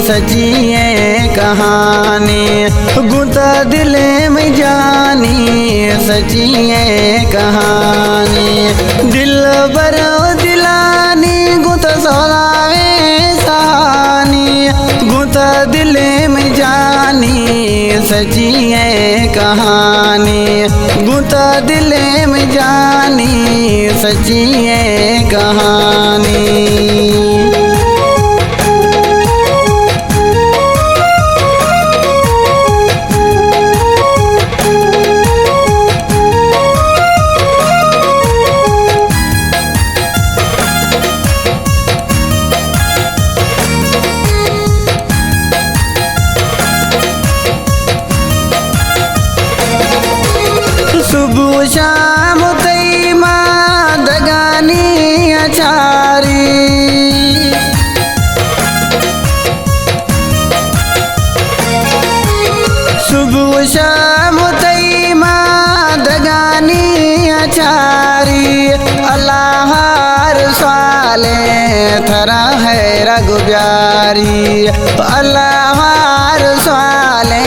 सचिए कहानी गुता दिले में जानी सचिए कहानी दिल बर दिलानी गुत सोलावे सहानी गुता दिले में जानी सचिए कहानी गुता दिले में जानी सचिए कहानी। सुबह शाम तई माँ दगानी अचारी सुबह शाम तई माँ दगानी अचारी अल्लाह साले थरा है रघुब्यारी अल्लाह साले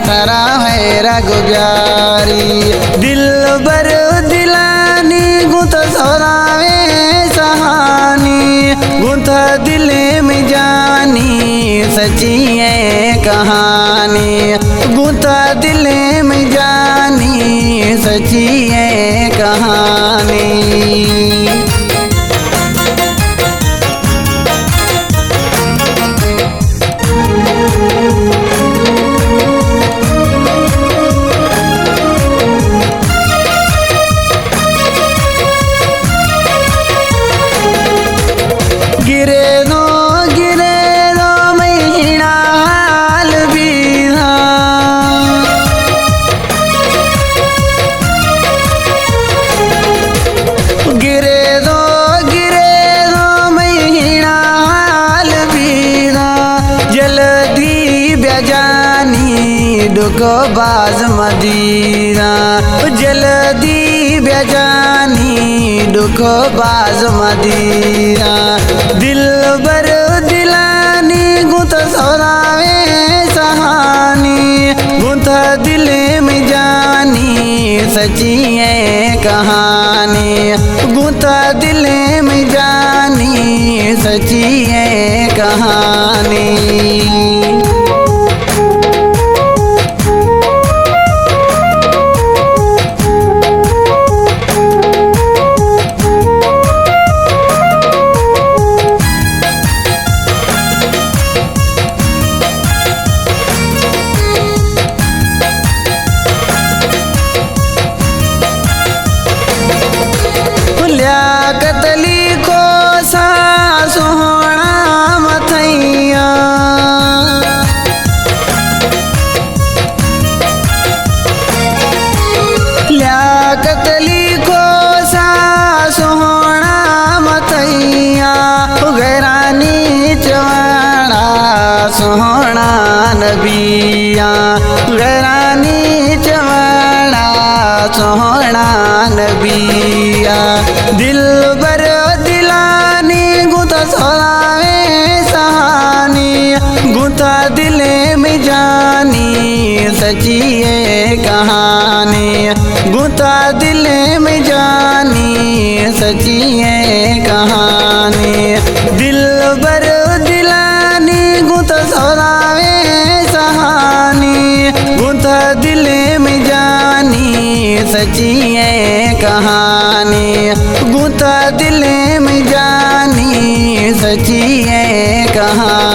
थरा है रघुब्यारी दिल बर दिलानी गुत सोरावे सहानी गुत दिले में जानी सचिए कहानी गुत दिले में जानी सचिए कहानी। गिरे दो महीना हाल बीना गिरे दो महीना हाल बीना जल्दी बेजानी डुको बाज मदीना जल्दी बेजानी डुको बाज मदीना दिल बर दिलानी गुत सोरावे सहानी गुत दिले में जानी सचिए कहानी गुत दिले में जानी सचिए कहानी। कतली को सा सोहना मथैया कतली को सा सोहना मथैया गैरानी चवाड़ा सोहना नबिया गैरानी चवाड़ा सोहना नबिया दिल बर दिलानी गुत सोरावे सहानी गुता दिले में जानी सचिए कहानी गुता दिले में जानी सचिए कहानी दिल बर दिलानी गुत सोरावे सहानी गुता दिले में जानी सचिए कहानी गुता दिले में जानी सचिए कहानी।